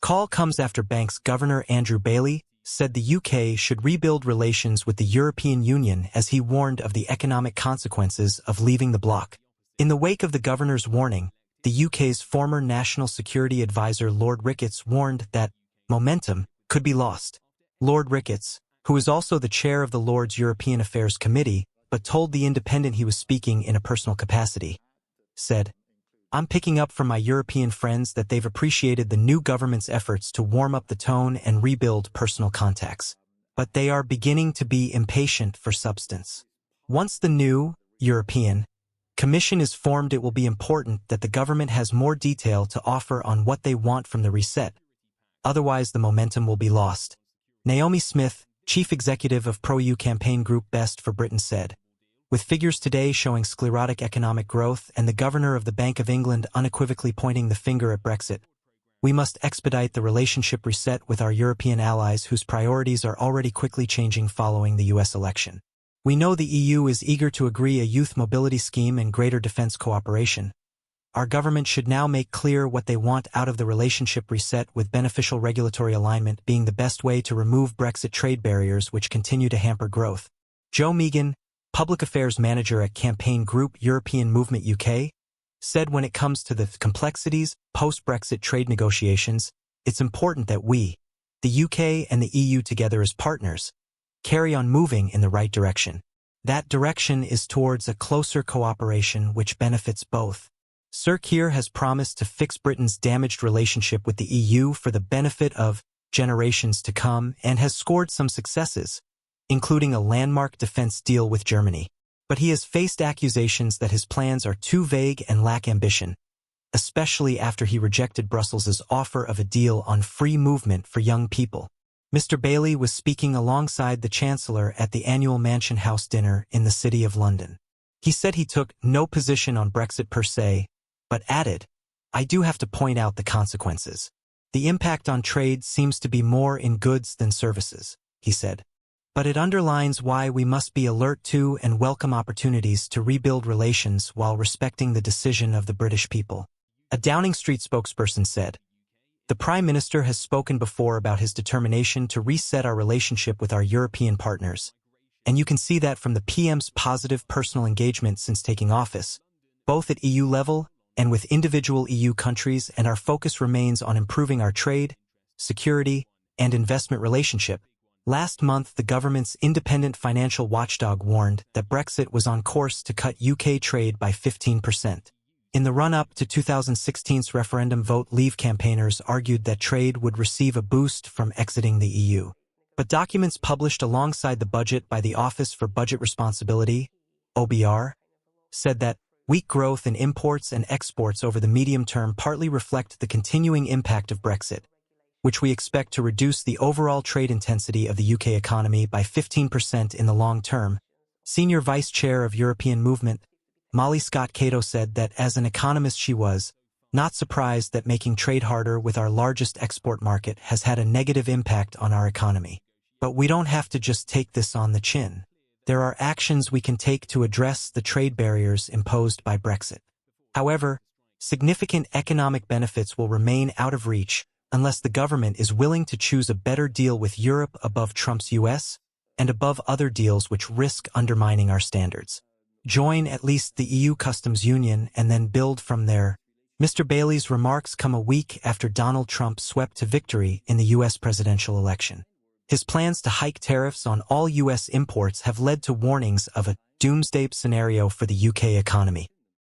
call comes after Bank's Governor Andrew Bailey said the UK should rebuild relations with the European Union as he warned of the economic consequences of leaving the bloc. In the wake of the governor's warning, the UK's former National Security Advisor Lord Ricketts warned that momentum could be lost. Lord Ricketts, who is also the chair of the Lords European Affairs Committee, but told The Independent he was speaking in a personal capacity, said, "I'm picking up from my European friends that they've appreciated the new government's efforts to warm up the tone and rebuild personal contacts. But they are beginning to be impatient for substance. Once the new European Commission is formed, it will be important that the government has more detail to offer on what they want from the reset. Otherwise, the momentum will be lost." Naomi Smith, chief executive of pro-EU campaign group Best for Britain, said, "With figures today showing sclerotic economic growth and the governor of the Bank of England unequivocally pointing the finger at Brexit, we must expedite the relationship reset with our European allies whose priorities are already quickly changing following the US election. We know the EU is eager to agree a youth mobility scheme and greater defense cooperation. Our government should now make clear what they want out of the relationship reset, with beneficial regulatory alignment being the best way to remove Brexit trade barriers which continue to hamper growth." Joe Megan, public affairs manager at campaign group European Movement UK, said when it comes to the complexities post-Brexit trade negotiations, it's important that we, the UK and the EU together as partners, carry on moving in the right direction. That direction is towards a closer cooperation which benefits both. Sir Keir has promised to fix Britain's damaged relationship with the EU for the benefit of generations to come and has scored some successes, including a landmark defense deal with Germany. But he has faced accusations that his plans are too vague and lack ambition, especially after he rejected Brussels' offer of a deal on free movement for young people. Mr. Bailey was speaking alongside the Chancellor at the annual Mansion House dinner in the City of London. He said he took no position on Brexit per se, but added, "I do have to point out the consequences. The impact on trade seems to be more in goods than services," he said. "But it underlines why we must be alert to and welcome opportunities to rebuild relations while respecting the decision of the British people." A Downing Street spokesperson said, "The Prime Minister has spoken before about his determination to reset our relationship with our European partners, and you can see that from the PM's positive personal engagement since taking office, both at EU level and with individual EU countries, and our focus remains on improving our trade, security, and investment relationship." Last month, the government's independent financial watchdog warned that Brexit was on course to cut UK trade by 15%. In the run-up to 2016's referendum vote, Leave campaigners argued that trade would receive a boost from exiting the EU. But documents published alongside the budget by the Office for Budget Responsibility, OBR, said that weak growth in imports and exports over the medium term partly reflect the continuing impact of Brexit, which we expect to reduce the overall trade intensity of the UK economy by 15% in the long term. Senior Vice Chair of European Movement, Molly Scott-Cato, said that as an economist she was not surprised that making trade harder with our largest export market has had a negative impact on our economy. But we don't have to just take this on the chin. There are actions we can take to address the trade barriers imposed by Brexit. However, significant economic benefits will remain out of reach unless the government is willing to choose a better deal with Europe above Trump's US and above other deals which risk undermining our standards. Join at least the EU customs union and then build from there. Mr. Bailey's remarks come a week after Donald Trump swept to victory in the US presidential election. His plans to hike tariffs on all US imports have led to warnings of a doomsday scenario for the UK economy.